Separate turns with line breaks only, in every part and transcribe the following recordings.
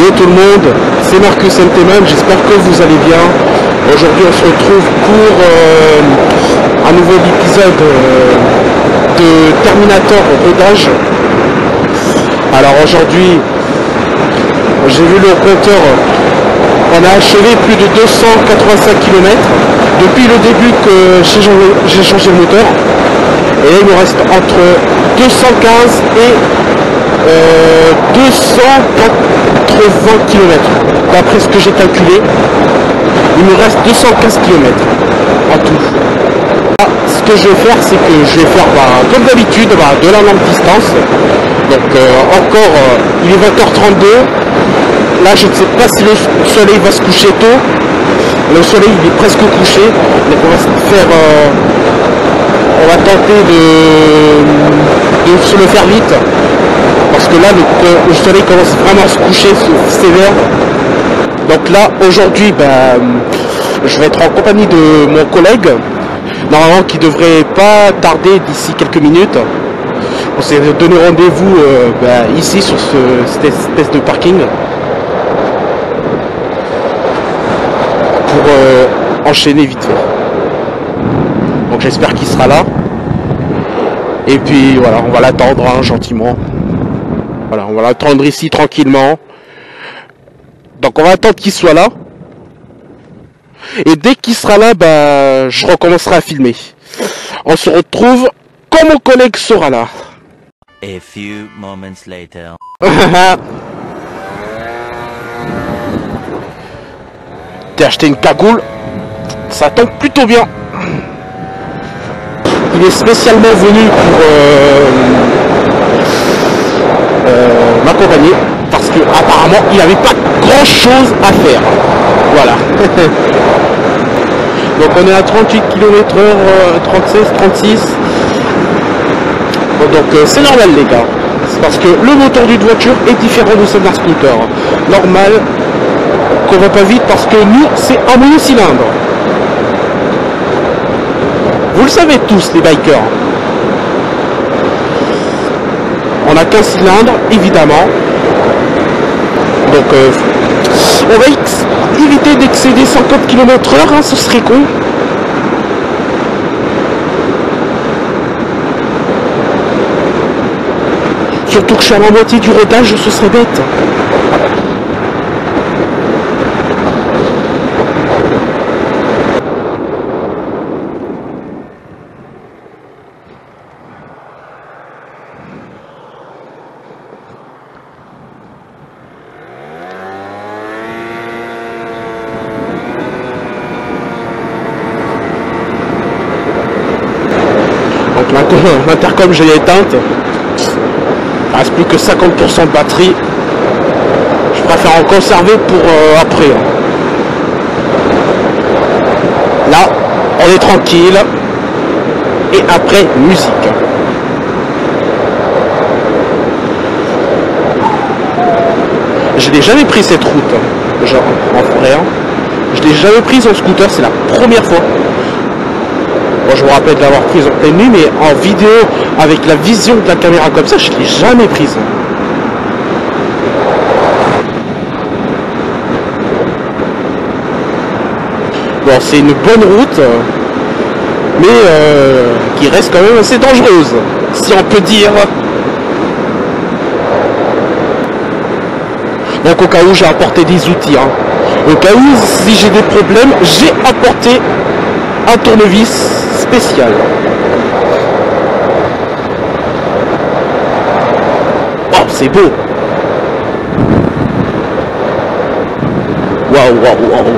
Yo tout le monde, c'est Marcus Enteman, j'espère que vous allez bien. Aujourd'hui on se retrouve pour un nouvel épisode de Terminator Rodage. Alors aujourd'hui, j'ai vu le compteur, on a achevé plus de 285 km depuis le début que j'ai changé le moteur. Et là il me reste entre 215 et 280 km. D'après ce que j'ai calculé, il me reste 215 km en tout. Là, ce que je vais faire, c'est que je vais faire comme d'habitude de la longue distance. Donc il est 20h32. Là je ne sais pas si le soleil va se coucher tôt. Le soleil il est presque couché. Donc on va faire on va tenter de se le faire vite. Parce que là le soleil commence vraiment à se coucher sévère. Donc là aujourd'hui je vais être en compagnie de mon collègue. Normalement qui devrait pas tarder d'ici quelques minutes. On s'est donné rendez-vous ici sur cette espèce de parking. Pour enchaîner vite fait. Donc j'espère qu'il sera là. Et puis voilà, on va l'attendre gentiment. Voilà, on va l'attendre ici tranquillement. Donc on va attendre qu'il soit là. Et dès qu'il sera là, je recommencerai à filmer. On se retrouve quand mon collègue sera là.
A few moments later.
T'as acheté une cagoule, ça tombe plutôt bien. Il est spécialement venu pour m'accompagner parce que apparemment il n'avait pas grand chose à faire. Voilà. Donc on est à 38 km/h, 36, 36. Bon, donc c'est normal les gars. C'est parce que le moteur d'une voiture est différent de celui d'un scooter. Normal qu'on va pas vite parce que nous c'est un monocylindre. Vous le savez tous les bikers. On n'a qu'un cylindre évidemment. Donc on va éviter d'excéder 50 km/h, ce serait con. Surtout que je suis à la moitié du rodage, ce serait bête. L'intercom j'ai éteinte. Il reste plus que 50% de batterie. Je préfère en conserver pour après. Là, on est tranquille. Et après, musique. Je n'ai jamais pris cette route. Genre, en vrai. Je l'ai jamais prise en scooter, c'est la première fois. Bon, je me rappelle de l'avoir prise en pleine nuit, mais en vidéo, avec la vision de la caméra comme ça, je ne l'ai jamais prise. Bon, c'est une bonne route, mais qui reste quand même assez dangereuse, si on peut dire. Donc au cas où, j'ai apporté des outils. Au cas où, si j'ai des problèmes, j'ai apporté un tournevis spécial. Oh, c'est beau. Waouh, waouh, waouh.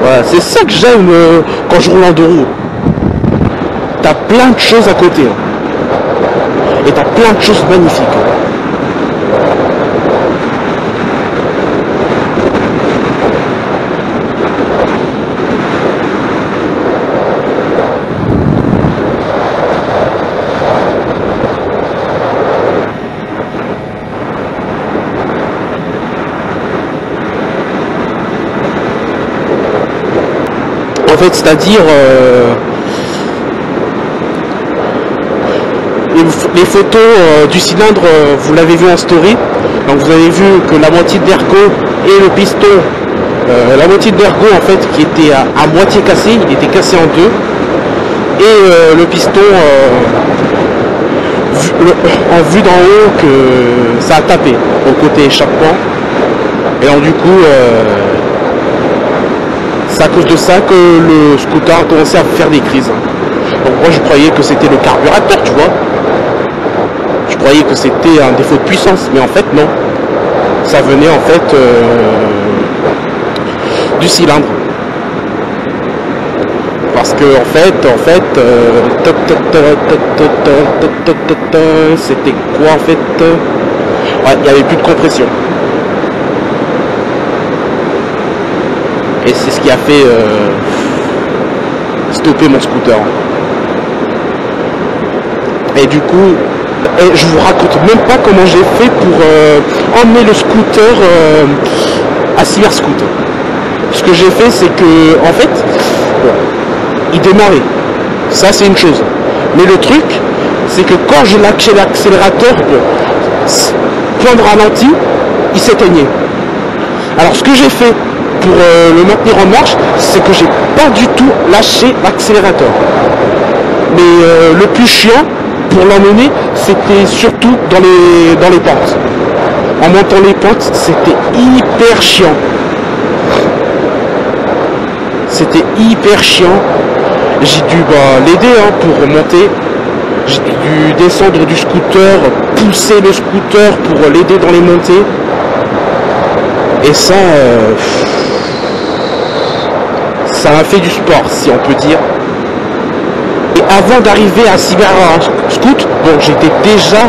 Voilà, c'est ça que j'aime quand je roule en deux roues. T'as plein de choses à côté. Et t'as plein de choses magnifiques. En fait, c'est-à-dire les photos du cylindre, vous l'avez vu en story. Donc vous avez vu que la moitié d'ergot et le piston, la moitié d'ergot en fait qui était à moitié cassé, il était cassé en deux. Et le piston, en vue d'en haut, que ça a tapé au côté échappement. Et donc du coup, c'est à cause de ça que le scooter a commencé à faire des crises. Donc moi je croyais que c'était le carburateur, tu vois. Je croyais que c'était un défaut de puissance, mais en fait non. Ça venait en fait du cylindre. Parce que en fait, c'était quoi en fait? Ouais, il n'y avait plus de compression. Et c'est ce qui a fait stopper mon scooter. Et du coup, je vous raconte même pas comment j'ai fait pour emmener le scooter à Cyberscoot. Ce que j'ai fait, c'est que, en fait, bon, il démarrait. Ça, c'est une chose. Mais le truc, c'est que quand je lâchais l'accélérateur, point de ralenti, il s'éteignait. Alors, ce que j'ai fait pour le maintenir en marche, c'est que j'ai pas du tout lâché l'accélérateur. Mais le plus chiant, pour l'emmener, c'était surtout dans les pentes. En montant les pentes, c'était hyper chiant. C'était hyper chiant. J'ai dû l'aider pour monter. J'ai dû descendre du scooter, pousser le scooter pour l'aider dans les montées. Et ça, ça a fait du sport, si on peut dire. Et avant d'arriver à Cyberscoot, bon, j'étais déjà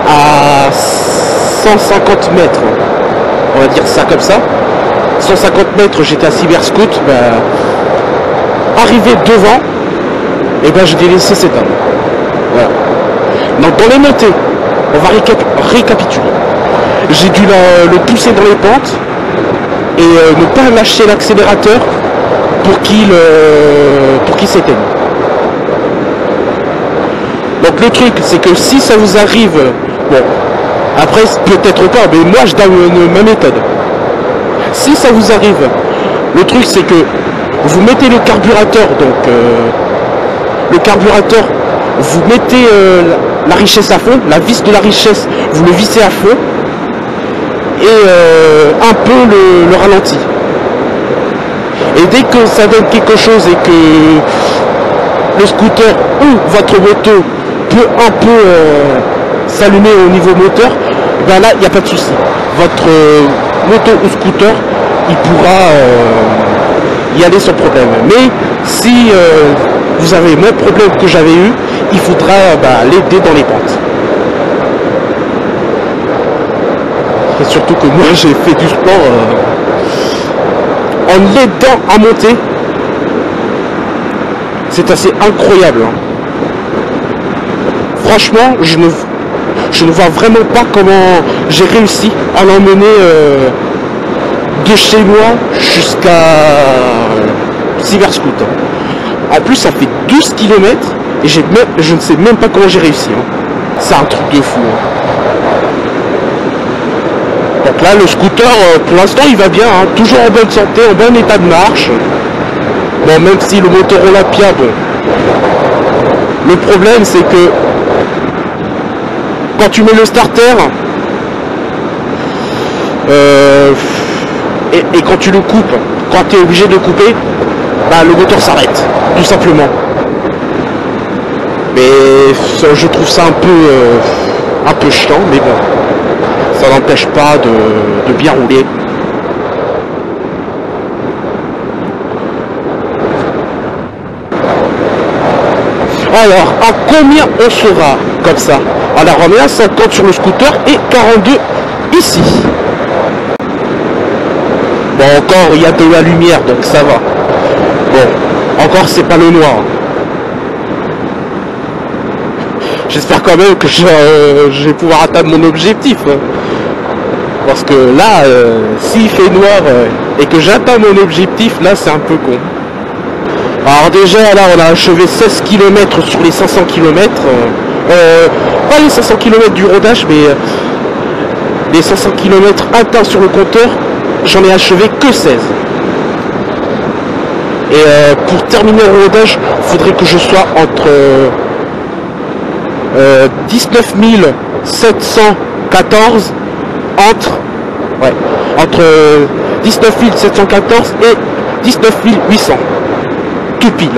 à 150 mètres. On va dire ça comme ça. 150 mètres, j'étais à Cyberscoot. Arrivé devant, et je l'ai laissé s'éteindre. Voilà. Donc dans les montées, on va récapituler. J'ai dû le pousser dans les pentes et ne pas lâcher l'accélérateur pour qu'il s'éteigne. Donc le truc, c'est que si ça vous arrive, bon, après peut-être pas, mais moi je donne ma méthode. Si ça vous arrive, le truc c'est que vous mettez le carburateur, donc le carburateur, vous mettez la richesse à fond, la vis de la richesse, vous le vissez à fond, et un peu le ralenti. Et dès que ça donne quelque chose et que le scooter ou votre moto peut un peu s'allumer au niveau moteur, là il n'y a pas de souci. Votre moto ou scooter, il pourra y aller sans problème. Mais si vous avez le même problème que j'avais eu, il faudra l'aider dans les pentes. Et surtout que moi j'ai fait du sport en l'aidant à monter. C'est assez incroyable. Hein. Franchement, je ne vois vraiment pas comment j'ai réussi à l'emmener de chez moi jusqu'à Cyberscoot. En plus, ça fait 12 km et je ne sais même pas comment j'ai réussi. Hein. C'est un truc de fou. Hein. Donc là, le scooter, pour l'instant, il va bien. Hein. Toujours en bonne santé, en bon état de marche. Bon, même si le moteur Olympia, bon. Le problème, c'est que quand tu mets le starter et quand tu le coupes, quand tu es obligé de le couper, le moteur s'arrête, tout simplement. Mais je trouve ça un peu chiant, mais bon, ça n'empêche pas de bien rouler. Alors, à combien on sera comme ça? Alors, on est à 50 sur le scooter et 42 ici. Bon, encore, il y a de la lumière, donc ça va. Bon, encore, c'est pas le noir. J'espère quand même que je vais pouvoir atteindre mon objectif. Parce que là, s'il fait noir et que j'atteins mon objectif, là, c'est un peu con. Alors déjà, là, on a achevé 16 km sur les 500 km. pas les 500 km du rodage, mais les 500 km atteints sur le compteur, j'en ai achevé que 16. Et pour terminer le rodage, il faudrait que je sois entre 19 714 entre 19 714 et 19 800. Tout pile.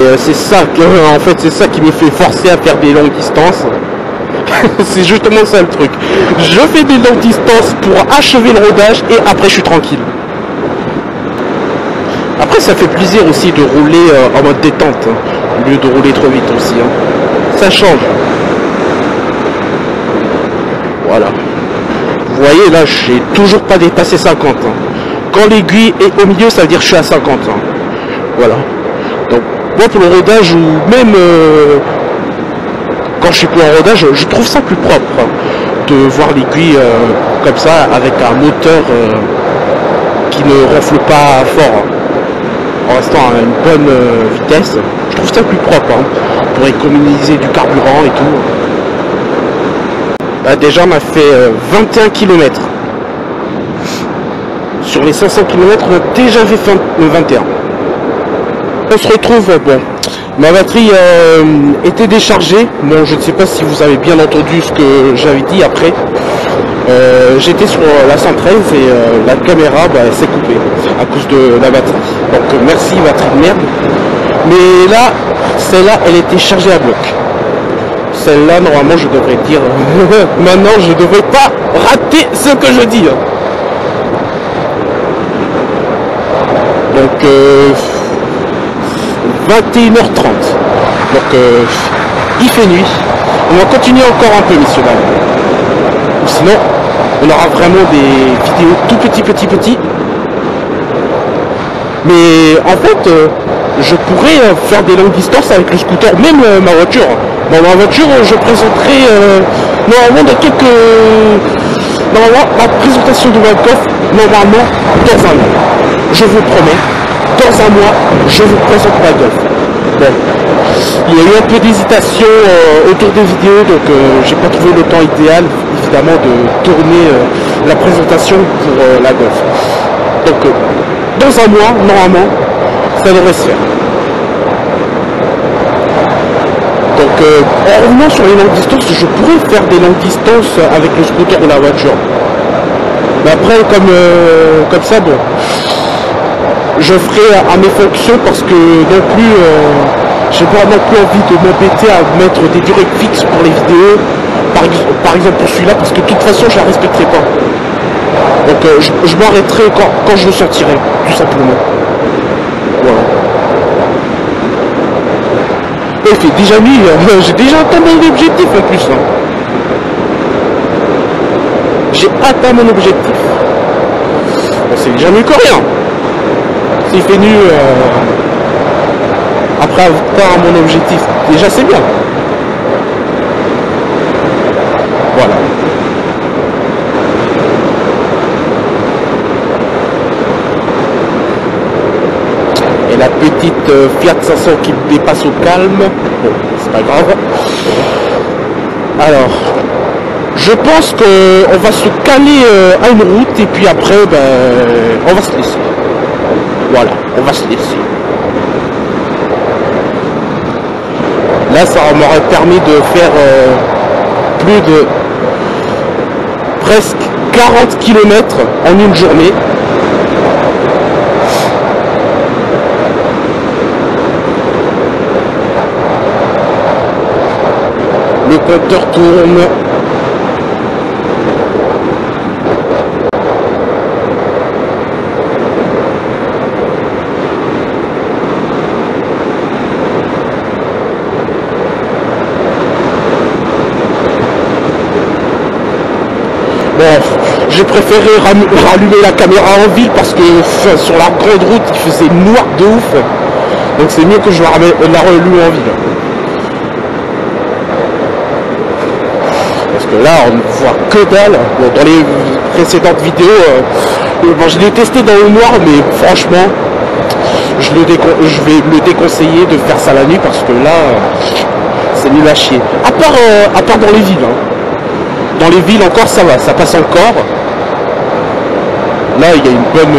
Et c'est ça que, en fait, c'est ça qui me fait forcer à faire des longues distances. C'est justement ça le truc. Je fais des longues distances pour achever le rodage et après je suis tranquille. Après ça fait plaisir aussi de rouler en mode détente, hein, au lieu de rouler trop vite aussi. Hein. Ça change. Voilà. Vous voyez là, j'ai toujours pas dépassé 50. Hein. Quand l'aiguille est au milieu, ça veut dire que je suis à 50. Hein. Voilà. Donc moi pour le rodage ou même quand je suis plus en rodage, je trouve ça plus propre hein, de voir l'aiguille comme ça avec un moteur qui ne ronfle pas fort. Hein. En restant à une bonne vitesse, je trouve ça plus propre hein, pour économiser du carburant et tout. Bah, déjà on a fait 21 km. Sur les 500 km, on a déjà fait 21. On se retrouve, bon, ma batterie était déchargée. Bon, je ne sais pas si vous avez bien entendu ce que j'avais dit après. J'étais sur la 113 et la caméra s'est coupée à cause de la batterie. Donc merci batterie de merde. Mais là, celle-là, elle était chargée à bloc. Celle-là, normalement, je devrais dire... Maintenant, je devrais pas rater ce que je dis. Donc, 21h30. Donc, il fait nuit. On va continuer encore un peu, messieurs dames. Ou sinon, on aura vraiment des vidéos tout petits. Mais en fait, je pourrais faire des longues distances avec le scooter, même ma voiture. Bon, ma voiture, je présenterai normalement dans quelques... Normalement, la présentation de ma Golf, normalement, dans un mois. Je vous promets, dans un mois, je vous présente ma Golf. Bon, il y a eu un peu d'hésitation autour des vidéos, donc j'ai pas trouvé le temps idéal, évidemment, de tourner la présentation pour la Golf. Donc, dans un mois, normalement, ça devrait se faire. Donc, en revenant sur les longues distances, je pourrais faire des longues distances avec le scooter ou la voiture. Mais après, comme ça, bon, je ferai à mes fonctions parce que non plus, j'ai pas non plus envie de m'embêter à mettre des durées fixes pour les vidéos. Par exemple pour celui-là, parce que de toute façon, je la respecterai pas. Donc, je m'arrêterai quand je le sentirai, tout simplement. Voilà. Et il fait déjà nuit, j'ai déjà atteint mon objectif en plus. Hein. J'ai atteint mon objectif. Bon, c'est déjà mieux que rien. S'il fait nuit après avoir mon objectif, déjà c'est bien. Voilà. Et la petite Fiat 500 qui me dépasse au calme. Bon, c'est pas grave. Alors, je pense qu'on va se caler à une route et puis après, on va se laisser. Voilà, on va se laisser. Là, ça m'aurait permis de faire plus de presque 40 km en une journée. Le compteur tourne. Bon, j'ai préféré rallumer la caméra en ville parce que sur la grande route il faisait noir de ouf. Donc c'est mieux que je la rallume en ville. Parce que là on ne voit que dalle. Bon, dans les précédentes vidéos, bon, je l'ai testé dans le noir, mais franchement, je vais me déconseiller de faire ça la nuit parce que là, c'est nul à chier. À part dans les villes. Hein. Dans les villes encore ça va, ça passe encore. Là il y a une bonne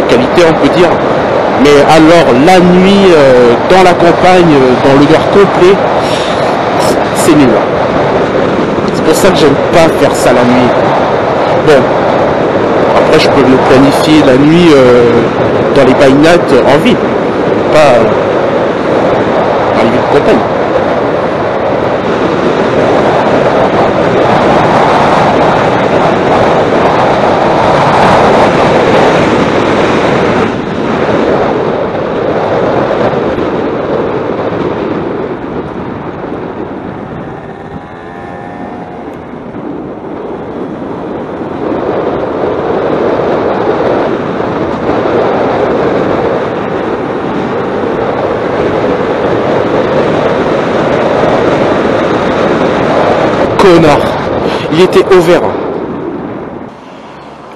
qualité on peut dire. Mais alors la nuit dans la campagne, dans le noir complet, c'est nul. C'est pour ça que j'aime pas faire ça la nuit. Bon, après je peux me planifier la nuit dans les baignottes en ville, pas dans les villes de campagne. Connard, il était au vert.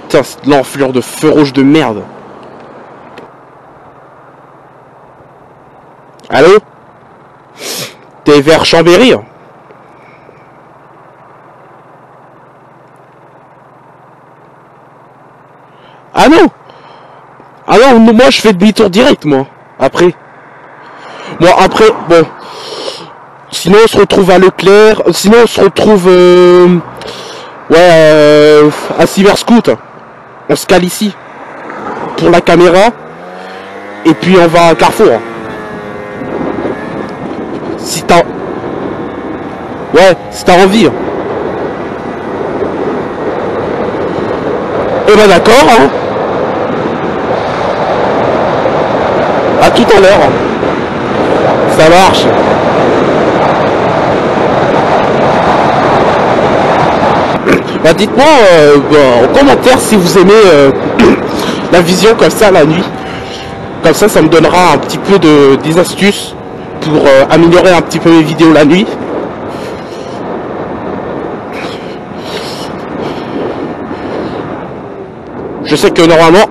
Putain, c'est l'enflure de feu rouge de merde. Allô? T'es vers Chambéry? Ah non! Ah non, moi je fais demi-tour direct, moi. Après. Moi, après, bon. Sinon on se retrouve à Leclerc, sinon on se retrouve à Cyberscoot. On se cale ici pour la caméra et puis on va à Carrefour. Si t'as envie. Eh ben d'accord hein. À tout à l'heure. Ça marche. Bah dites-moi en commentaire si vous aimez la vision comme ça la nuit. Comme ça me donnera un petit peu des astuces pour améliorer un petit peu mes vidéos la nuit. Je sais que normalement,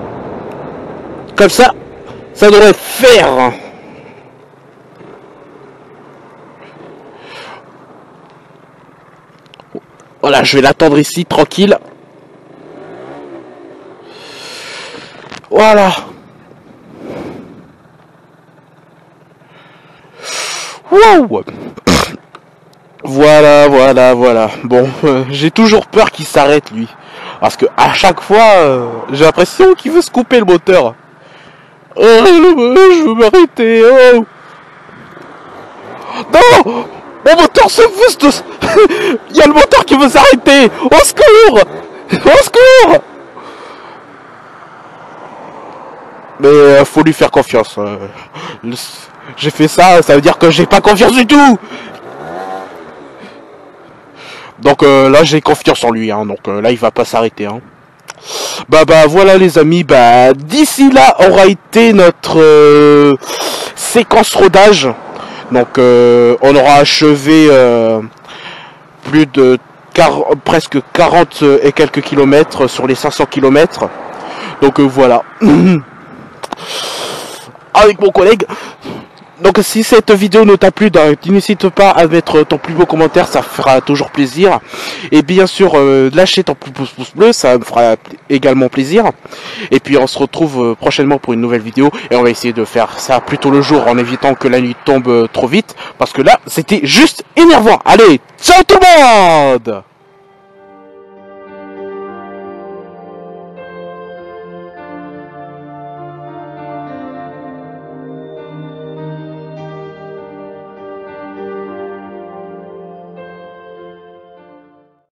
comme ça devrait faire. Voilà, je vais l'attendre ici, tranquille. Voilà. Wow. Voilà. Bon, j'ai toujours peur qu'il s'arrête, lui. Parce que à chaque fois, j'ai l'impression qu'il veut se couper le moteur. Oh, je veux m'arrêter. Oh. Non! Mon moteur se booste. Il y a le moteur qui veut s'arrêter. Au secours. Au secours. Mais faut lui faire confiance. J'ai fait ça, ça veut dire que j'ai pas confiance du tout. Donc là j'ai confiance en lui. Hein, donc là il va pas s'arrêter. Hein. Bah voilà les amis. Bah d'ici là aura été notre séquence rodage. Donc on aura achevé plus de presque 40 et quelques kilomètres sur les 500 kilomètres. Donc voilà. Avec mon collègue. Donc si cette vidéo ne t'a plu, n'hésite pas à mettre ton plus beau commentaire, ça fera toujours plaisir. Et bien sûr, lâcher ton pouce bleu, ça me fera également plaisir. Et puis on se retrouve prochainement pour une nouvelle vidéo. Et on va essayer de faire ça plutôt le jour en évitant que la nuit tombe trop vite. Parce que là, c'était juste énervant. Allez, ciao tout le monde!